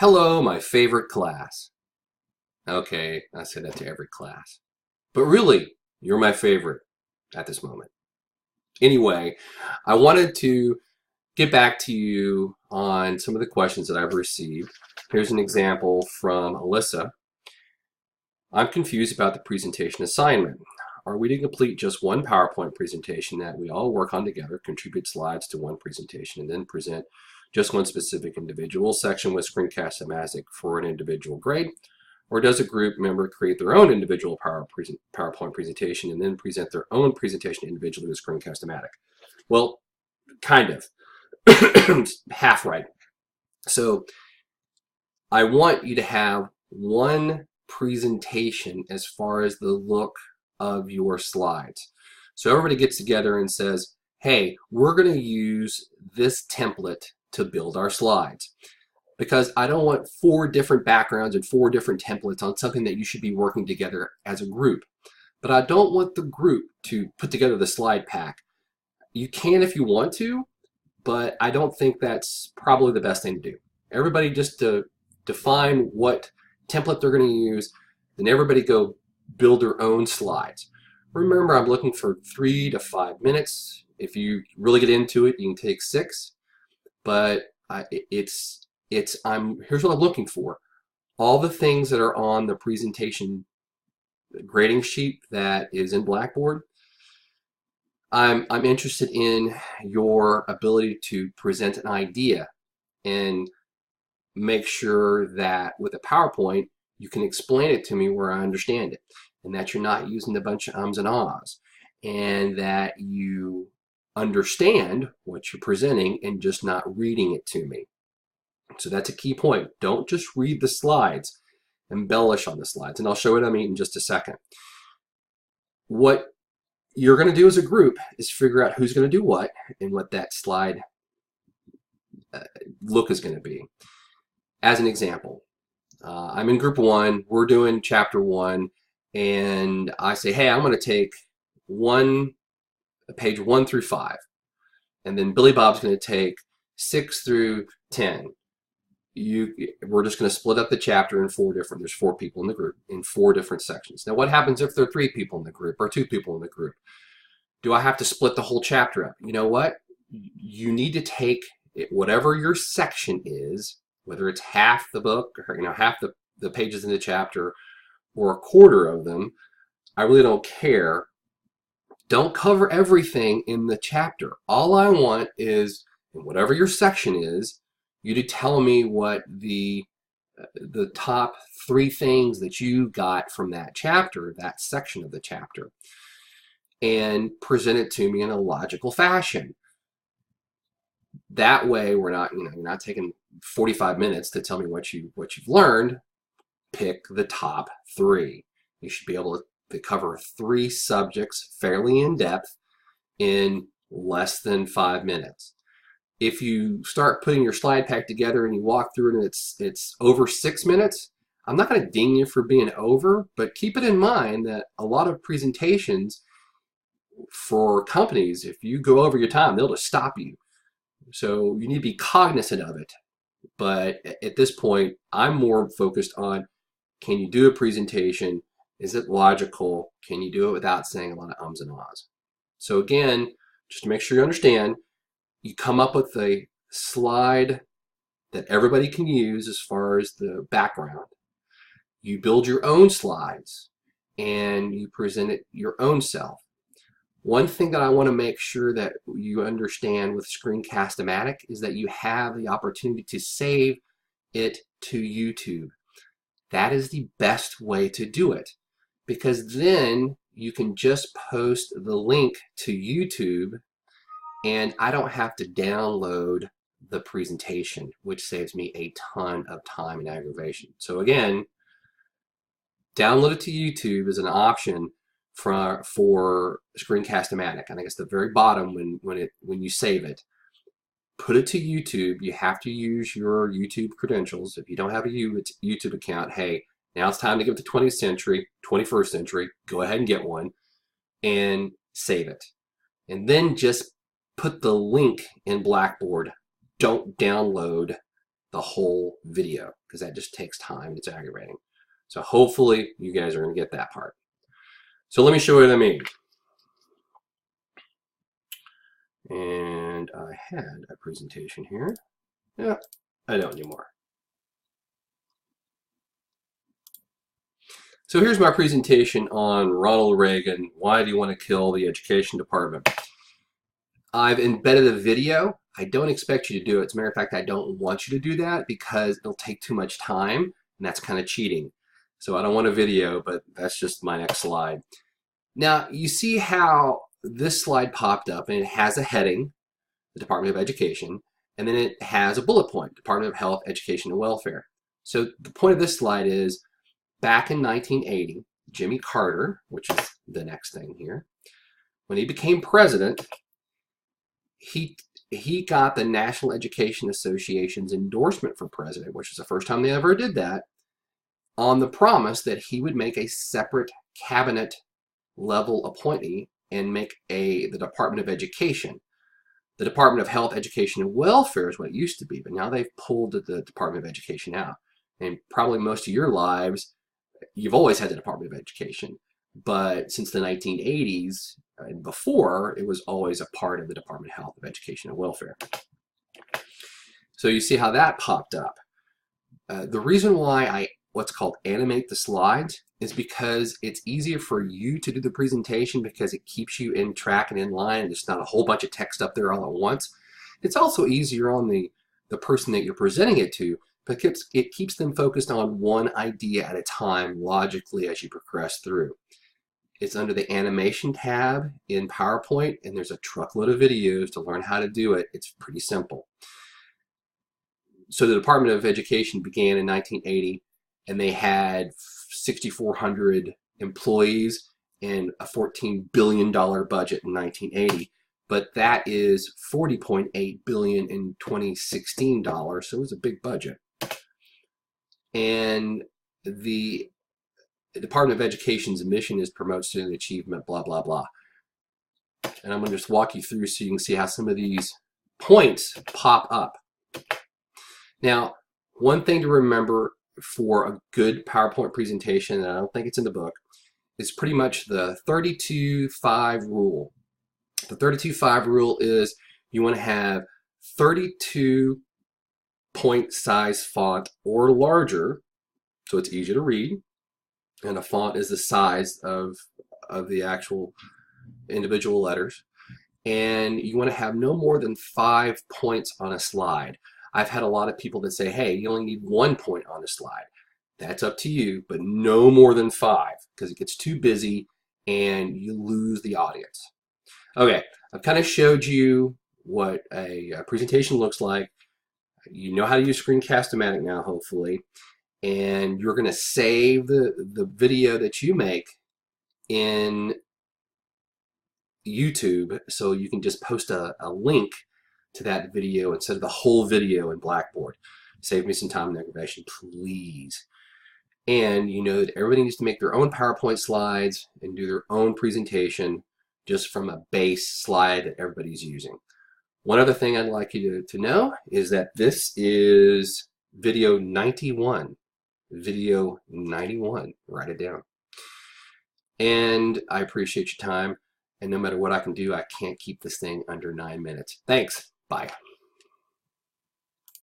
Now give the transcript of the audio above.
Hello, my favorite class. Okay, I say that to every class. But really, you're my favorite at this moment. Anyway, I wanted to get back to you on some of the questions that I've received. Here's an example from Alyssa. I'm confused about the presentation assignment. Are we to complete just one PowerPoint presentation that we all work on together, contribute slides to one presentation, and then present just one specific individual section with Screencast-O-Matic for an individual grade? Or does a group member create their own individual PowerPoint presentation and then present their own presentation individually with Screencast-O-Matic? Well, kind of. Half right. So I want you to have one presentation as far as the look of your slides. So everybody gets together and says, hey, we're going to use this template to build our slides. Because I don't want 4 different backgrounds and 4 different templates on something that you should be working together as a group. But I don't want the group to put together the slide pack. You can if you want to, but I don't think that's probably the best thing to do. Everybody just to define what template they're going to use, then everybody go build their own slides. Remember, I'm looking for 3 to 5 minutes. If you really get into it, you can take 6. But here's what I'm looking for. All the things that are on the presentation grading sheet that is in Blackboard, I'm interested in your ability to present an idea and make sure that with a PowerPoint, you can explain it to me where I understand it, and that you're not using a bunch of ums and ahs, and that you understand what you're presenting and just not reading it to me. So that's a key point. Don't just read the slides, embellish on the slides, and I'll show what I mean in just a second. What you're going to do as a group is figure out who's going to do what and what that slide look is going to be. As an example, I'm in group 1, we're doing chapter 1, and I say, hey, I'm going to take page 1 through 5, and then Billy Bob's going to take 6 through 10. We're just going to split up the chapter in there's 4 people in the group in 4 different sections. Now what happens if there are 3 people in the group or 2 people in the group? Do I have to split the whole chapter up? You know what? You need to take whatever your section is, whether it's half the book or half the pages in the chapter or a quarter of them. I really don't care. Don't cover everything in the chapter. All I want is, whatever your section is, you to tell me what the top 3 things that you got from that chapter, that section of the chapter, and present it to me in a logical fashion. That way, you're not taking 45 minutes to tell me what you've learned. Pick the top 3. You should be able to cover 3 subjects fairly in depth in less than 5 minutes. If you start putting your slide pack together and you walk through it and it's over 6 minutes, I'm not going to ding you for being over, but keep it in mind that a lot of presentations for companies, if you go over your time, they'll just stop you. So you need to be cognizant of it. But at this point, I'm more focused on, can you do a presentation? Is it logical? Can you do it without saying a lot of ums and ahs? So again, just to make sure you understand, you come up with a slide that everybody can use as far as the background. You build your own slides and you present it your own self. One thing that I want to make sure that you understand with Screencast-O-Matic is that you have the opportunity to save it to YouTube. That is the best way to do it, because then you can just post the link to YouTube and I don't have to download the presentation, which saves me a ton of time and aggravation. So again, download it to YouTube is an option for Screencast-O-Matic. I think it's the very bottom when you save it. Put it to YouTube. You have to use your YouTube credentials. If you don't have a YouTube account, hey, now it's time to give it the 21st century. Go ahead and get one and save it. And then just put the link in Blackboard. Don't download the whole video because that just takes time and it's aggravating. So hopefully you guys are going to get that part. So let me show you what I mean. And I had a presentation here. Yeah, I don't anymore. So here's my presentation on Ronald Reagan. Why do you want to kill the education department? I've embedded a video. I don't expect you to do it. As a matter of fact, I don't want you to do that because it'll take too much time, and that's kind of cheating. So I don't want a video, but that's just my next slide. Now, you see how this slide popped up, and it has a heading, the Department of Education, and then it has a bullet point, Department of Health, Education, and Welfare. So the point of this slide is, back in 1980, Jimmy Carter, which is the next thing here, when he became president, he got the National Education Association's endorsement for president, which is the first time they ever did that, on the promise that he would make a separate cabinet level appointee and make the Department of Education. The Department of Health, Education, and Welfare is what it used to be, but now they've pulled the Department of Education out. And probably most of your lives, you've always had the Department of Education, but since the 1980s and before, it was always a part of the Department of Health, Education, and Welfare. So you see how that popped up. The reason why I what's called animate the slides is because it's easier for you to do the presentation because it keeps you in track and in line and there's not a whole bunch of text up there all at once. It's also easier on the person that you're presenting it to because it keeps them focused on one idea at a time logically as you progress through. It's under the animation tab in PowerPoint, and there's a truckload of videos to learn how to do it. It's pretty simple. So the Department of Education began in 1980, and they had 6,400 employees and a $14 billion budget in 1980. But that is $40.8 billion in 2016 dollars, so it was a big budget. And the Department of Education's mission is promote student achievement, blah, blah, blah. And I'm going to just walk you through so you can see how some of these points pop up. Now, one thing to remember for a good PowerPoint presentation, and I don't think it's in the book, is pretty much the 32-5 rule. The 32-5 rule is you want to have 32 point size font or larger, so it's easy to read, and a font is the size of the actual individual letters, and you want to have no more than 5 points on a slide. I've had a lot of people that say, hey, you only need 1 point on a slide. That's up to you, but no more than 5 because it gets too busy and you lose the audience. Okay, I've kind of showed you what a presentation looks like. You know how to use Screencast-O-Matic now, hopefully, and you're going to save the video that you make in YouTube so you can just post a link to that video instead of the whole video in Blackboard. Save me some time and aggravation, please. And you know that everybody needs to make their own PowerPoint slides and do their own presentation just from a base slide that everybody's using. One other thing I'd like you to know is that this is video 91. Video 91. Write it down. And I appreciate your time. And no matter what I can do, I can't keep this thing under 9 minutes. Thanks. Bye.